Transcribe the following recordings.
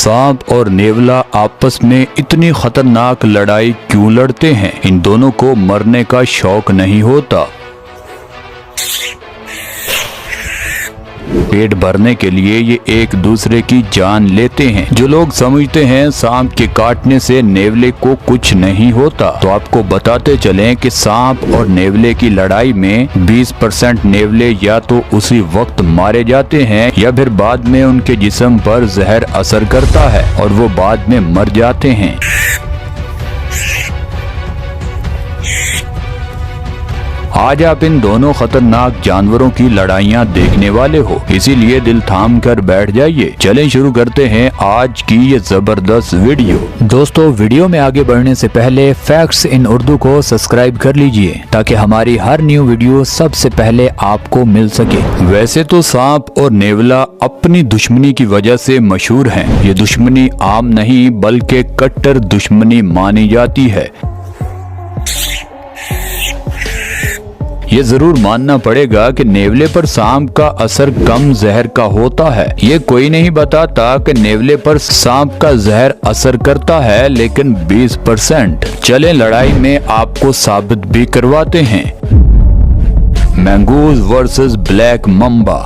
सांप और नेवला आपस में इतनी खतरनाक लड़ाई क्यों लड़ते हैं? इन दोनों को मरने का शौक नहीं होता। पेट भरने के लिए ये एक दूसरे की जान लेते हैं। जो लोग समझते हैं सांप के काटने से नेवले को कुछ नहीं होता, तो आपको बताते चलें कि सांप और नेवले की लड़ाई में 20% नेवले या तो उसी वक्त मारे जाते हैं या फिर बाद में उनके जिस्म पर जहर असर करता है और वो बाद में मर जाते हैं। आज आप इन दोनों खतरनाक जानवरों की लड़ाइयाँ देखने वाले हो, इसीलिए दिल थाम कर बैठ जाइए। चलें शुरू करते हैं आज की ये जबरदस्त वीडियो। दोस्तों, वीडियो में आगे बढ़ने से पहले फैक्ट्स इन उर्दू को सब्सक्राइब कर लीजिए ताकि हमारी हर न्यू वीडियो सबसे पहले आपको मिल सके। वैसे तो सांप और नेवला अपनी दुश्मनी की वजह से मशहूर हैं। ये दुश्मनी आम नहीं बल्कि कट्टर दुश्मनी मानी जाती है। ये जरूर मानना पड़ेगा कि नेवले पर सांप का असर कम जहर का होता है। ये कोई नहीं बताता कि नेवले पर सांप का जहर असर करता है, लेकिन 20%। चले लड़ाई में आपको साबित भी करवाते हैं। Mongoose versus black Mamba.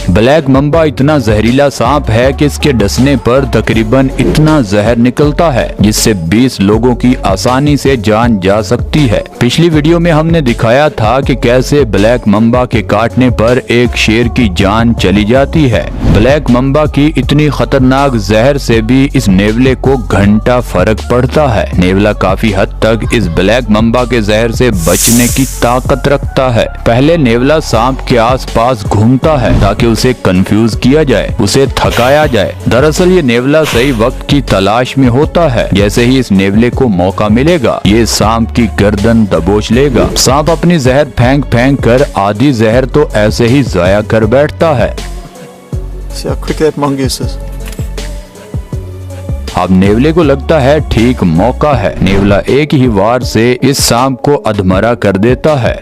Black Mamba इतना जहरीला सांप है कि इसके डसने पर तकरीबन इतना जहर निकलता है जिससे 20 लोगों की आसानी से जान जा सकती है। पिछली वीडियो में हमने दिखाया था कि कैसे ब्लैक मम्बा के काटने पर एक शेर की जान चली जाती है। ब्लैक मम्बा की इतनी खतरनाक जहर से भी इस नेवले को घंटा फर्क पड़ता है। नेवला काफी हद तक इस ब्लैक मम्बा के जहर से बचने की ताकत रखता है। पहले नेवला सांप के आसपास घूमता है ताकि उसे कंफ्यूज किया जाए, उसे थकाया जाए। दरअसल ये नेवला सही वक्त की तलाश में होता है। जैसे ही इस नेवले को मौका मिलेगा, ये सांप की गर्दन दबोच लेगा। सांप अपनी जहर फेंक फेंक कर आधी जहर तो ऐसे ही जाया कर बैठता है। अब नेवले को लगता है ठीक मौका है। नेवला एक ही वार से इस सांप को अधमरा कर देता है।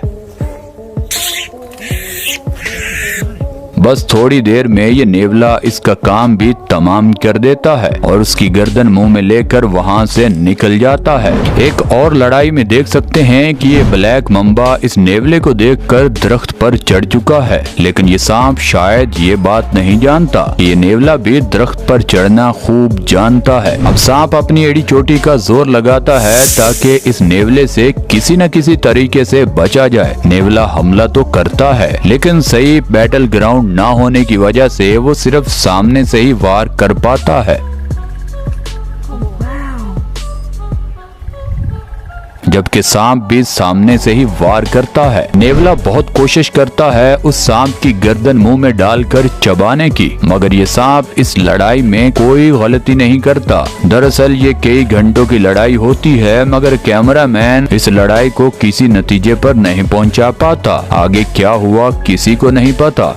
बस थोड़ी देर में ये नेवला इसका काम भी तमाम कर देता है और उसकी गर्दन मुंह में लेकर वहां से निकल जाता है। एक और लड़ाई में देख सकते हैं कि ये ब्लैक मम्बा इस नेवले को देखकर दरख्त पर चढ़ चुका है, लेकिन ये सांप शायद ये बात नहीं जानता। ये नेवला भी दरख्त पर चढ़ना खूब जानता है। अब सांप अपनी एड़ी चोटी का जोर लगाता है ताकि इस नेवले से किसी न किसी तरीके से बचा जाए। नेवला हमला तो करता है, लेकिन सही बैटल ग्राउंड ना होने की वजह से वो सिर्फ सामने से ही वार कर पाता है। जबकि सांप भी सामने से ही वार करता है। नेवला बहुत कोशिश करता है उस सांप की गर्दन मुंह में डालकर चबाने की, मगर ये सांप इस लड़ाई में कोई गलती नहीं करता। दरअसल ये कई घंटों की लड़ाई होती है, मगर कैमरामैन इस लड़ाई को किसी नतीजे पर नहीं पहुंचा पाता। आगे क्या हुआ किसी को नहीं पता।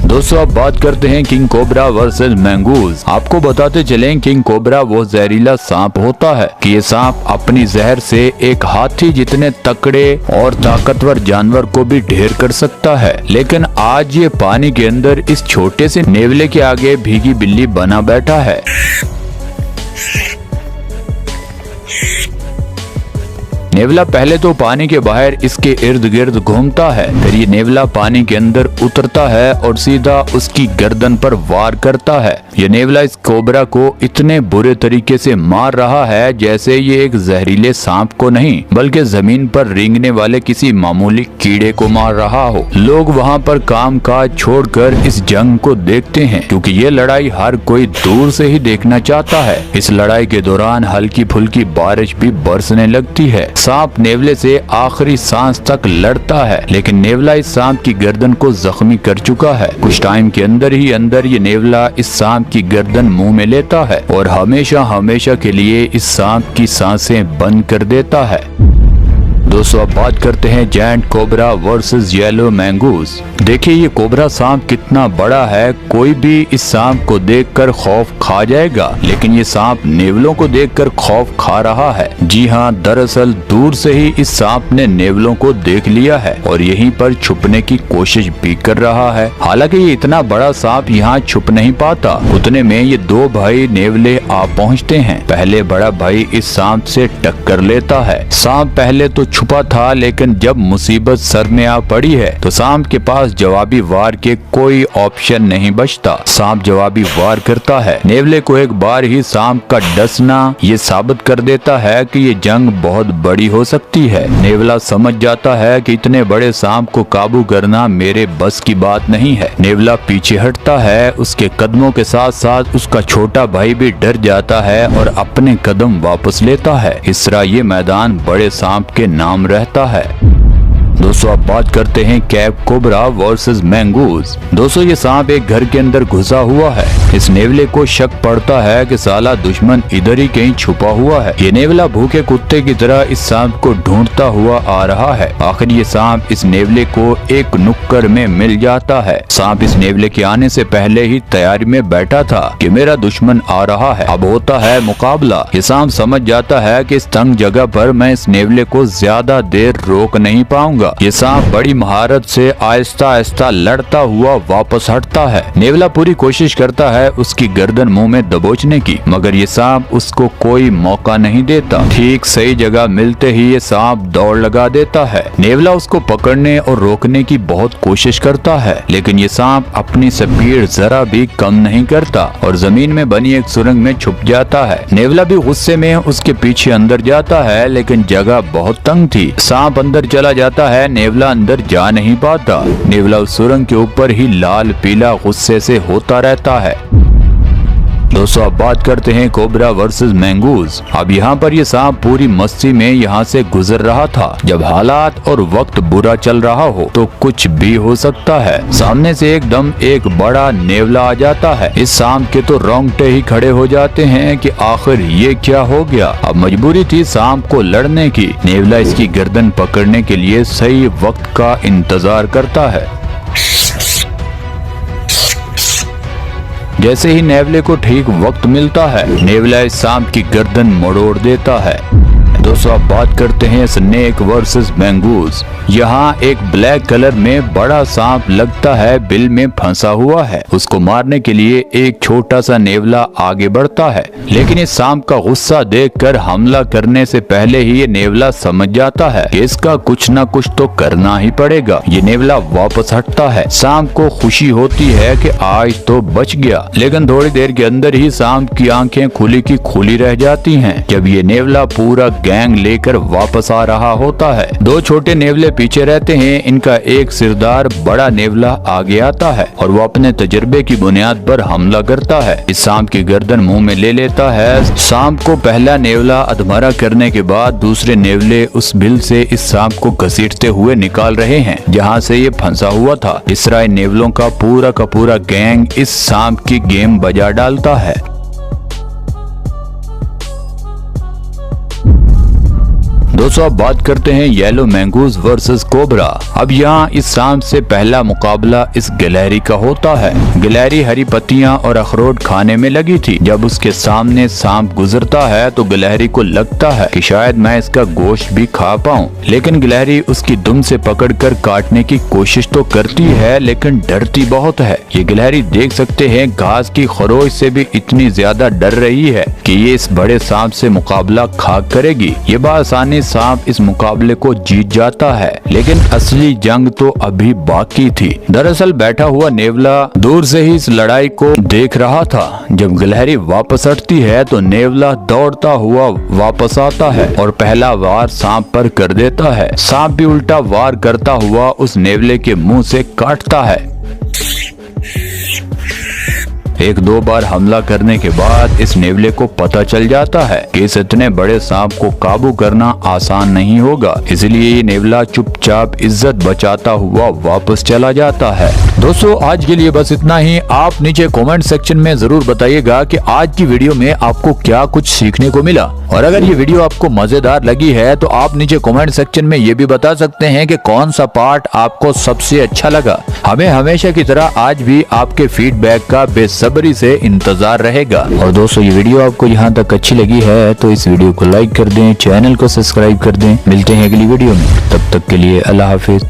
दोस्तों, अब बात करते हैं किंग कोबरा वर्सेस मैंगूज। आपको बताते चलें, किंग कोबरा वो जहरीला सांप होता है कि ये सांप अपनी जहर से एक हाथी जितने तकड़े और ताकतवर जानवर को भी ढेर कर सकता है। लेकिन आज ये पानी के अंदर इस छोटे से नेवले के आगे भीगी बिल्ली बना बैठा है। नेवला पहले तो पानी के बाहर इसके इर्द गिर्द घूमता है, फिर ये नेवला पानी के अंदर उतरता है और सीधा उसकी गर्दन पर वार करता है। ये नेवला इस कोबरा को इतने बुरे तरीके से मार रहा है जैसे ये एक जहरीले सांप को नहीं बल्कि जमीन पर रेंगने वाले किसी मामूली कीड़े को मार रहा हो। लोग वहाँ पर काम काज छोड़कर इस जंग को देखते हैं, क्योंकि ये लड़ाई हर कोई दूर से ही देखना चाहता है। इस लड़ाई के दौरान हल्की फुल्की बारिश भी बरसने लगती है। सांप नेवले से आखिरी सांस तक लड़ता है, लेकिन नेवला इस सांप की गर्दन को जख्मी कर चुका है। कुछ टाइम के अंदर ही अंदर ये नेवला इस सांप की गर्दन मुंह में लेता है और हमेशा हमेशा के लिए इस सांप की सांसें बंद कर देता है। दोस्तों, अब बात करते हैं giant cobra versus yellow mongoose. देखिए ये कोबरा सांप कितना बड़ा है। कोई भी इस सांप को देखकर खौफ खा जाएगा, लेकिन ये सांप नेवलों को देखकर खौफ खा रहा है। जी हाँ, दरअसल दूर से ही इस सांप ने नेवलों को देख लिया है और यहीं पर छुपने की कोशिश भी कर रहा है। हालांकि ये इतना बड़ा सांप यहाँ छुप नहीं पाता। उतने में ये दो भाई नेवले आ पहुँचते हैं। पहले बड़ा भाई इस सांप से टक्कर लेता है। सांप पहले तो छुपा था, लेकिन जब मुसीबत सर में आ पड़ी है तो सांप के पास जवाबी वार के कोई ऑप्शन नहीं बचता। सांप जवाबी वार करता है। नेवले को एक बार ही सांप का डसना ये साबित कर देता है कि ये जंग बहुत बड़ी हो सकती है। नेवला समझ जाता है कि इतने बड़े सांप को काबू करना मेरे बस की बात नहीं है। नेवला पीछे हटता है। उसके कदमों के साथ साथ उसका छोटा भाई भी डर जाता है और अपने कदम वापस लेता है। इस तरह ये मैदान बड़े सांप के नाम रहता है। दोस्तों अब बात करते हैं कैप कोबरा वर्सेस मैंगूज। दोस्तों ये सांप एक घर के अंदर घुसा हुआ है। इस नेवले को शक पड़ता है कि साला दुश्मन इधर ही कहीं छुपा हुआ है। ये नेवला भूखे कुत्ते की तरह इस सांप को ढूंढता हुआ आ रहा है। आखिर ये सांप इस नेवले को एक नुक्कड़ में मिल जाता है। सांप इस नेवले के आने से पहले ही तैयारी में बैठा था कि मेरा दुश्मन आ रहा है, अब होता है मुकाबला। ये सांप समझ जाता है कि इस तंग जगह पर मैं इस नेवले को ज्यादा देर रोक नहीं पाऊंगा। ये सांप बड़ी महारत से आहिस्ता आहिस्ता लड़ता हुआ वापस हटता है। नेवला पूरी कोशिश करता है उसकी गर्दन मुंह में दबोचने की, मगर ये सांप उसको कोई मौका नहीं देता। ठीक सही जगह मिलते ही ये सांप दौड़ लगा देता है। नेवला उसको पकड़ने और रोकने की बहुत कोशिश करता है, लेकिन ये सांप अपनी स्पीड जरा भी कम नहीं करता और जमीन में बनी एक सुरंग में छुप जाता है। नेवला भी गुस्से में उसके पीछे अंदर जाता है, लेकिन जगह बहुत तंग थी। सांप अंदर चला जाता है, नेवला अंदर जा नहीं पाता। नेवला उस सुरंग के ऊपर ही लाल पीला गुस्से से होता रहता है। दोस्तों अब बात करते हैं कोबरा वर्सेस मैंगूज। अब यहाँ पर ये सांप पूरी मस्ती में यहाँ से गुजर रहा था। जब हालात और वक्त बुरा चल रहा हो तो कुछ भी हो सकता है। सामने से एकदम एक बड़ा नेवला आ जाता है। इस सांप के तो रोंगटे ही खड़े हो जाते हैं कि आखिर ये क्या हो गया। अब मजबूरी थी सांप को लड़ने की। नेवला इसकी गर्दन पकड़ने के लिए सही वक्त का इंतजार करता है। जैसे ही नेवले को ठीक वक्त मिलता है, नेवला इस सांप की गर्दन मरोड़ देता है। दोस्तों अब बात करते हैं स्नेक वर्सेस मैंगूज। यहाँ एक ब्लैक कलर में बड़ा सांप लगता है बिल में फंसा हुआ है। उसको मारने के लिए एक छोटा सा नेवला आगे बढ़ता है, लेकिन इस सांप का गुस्सा देखकर हमला करने से पहले ही ये नेवला समझ जाता है कि इसका कुछ न कुछ तो करना ही पड़ेगा। ये नेवला वापस हटता है। सांप को खुशी होती है कि आज तो बच गया, लेकिन थोड़ी देर के अंदर ही सांप की आंखें खुली की खुली रह जाती हैं। जब ये नेवला पूरा गैंग लेकर वापस आ रहा होता है, दो छोटे नेवले पीछे रहते हैं। इनका एक सिरदार बड़ा नेवला आगे आता है और वो अपने तजर्बे की बुनियाद पर हमला करता है। इस सांप की गर्दन मुंह में ले लेता है। सांप को पहला नेवला अधमरा करने के बाद दूसरे नेवले उस बिल से इस सांप को घसीटते हुए निकाल रहे हैं जहाँ से ये फंसा हुआ था। इस तरह नेवलों का पूरा गैंग इस सांप की गेम बजा डालता है। दोस्तों अब बात करते हैं येलो मैंगूज वर्सेस कोबरा। अब यहाँ इस सांप से पहला मुकाबला इस गिलहरी का होता है। गिलहरी हरी पत्तियां और अखरोट खाने में लगी थी। जब उसके सामने सांप गुजरता है तो गिलहरी को लगता है कि शायद मैं इसका गोश्त भी खा पाऊं, लेकिन गिलहरी उसकी दुम से पकड़कर काटने की कोशिश तो करती है, लेकिन डरती बहुत है। ये गिलहरी देख सकते हैं घास की खरोच से भी इतनी ज्यादा डर रही है कि ये इस बड़े सांप से मुकाबला खाक करेगी। ये बासानी सांप इस मुकाबले को जीत जाता है, लेकिन असली जंग तो अभी बाकी थी। दरअसल बैठा हुआ नेवला दूर से ही इस लड़ाई को देख रहा था। जब गिलहरी वापस हटती है तो नेवला दौड़ता हुआ वापस आता है और पहला वार सांप पर कर देता है। सांप भी उल्टा वार करता हुआ उस नेवले के मुंह से काटता है। एक दो बार हमला करने के बाद इस नेवले को पता चल जाता है कि इस इतने बड़े सांप को काबू करना आसान नहीं होगा, इसलिए ये नेवला चुपचाप इज्जत बचाता हुआ वापस चला जाता है। दोस्तों आज के लिए बस इतना ही। आप नीचे कमेंट सेक्शन में जरूर बताइएगा कि आज की वीडियो में आपको क्या कुछ सीखने को मिला। और अगर ये वीडियो आपको मजेदार लगी है तो आप नीचे कमेंट सेक्शन में ये भी बता सकते हैं कि कौन सा पार्ट आपको सबसे अच्छा लगा। हमें हमेशा की तरह आज भी आपके फीडबैक का बेसब्री से इंतजार रहेगा। और दोस्तों, ये वीडियो आपको यहाँ तक अच्छी लगी है तो इस वीडियो को लाइक कर दें, चैनल को सब्सक्राइब कर दें। मिलते हैं अगली वीडियो में, तब तक के लिए अल्लाह हाफिज।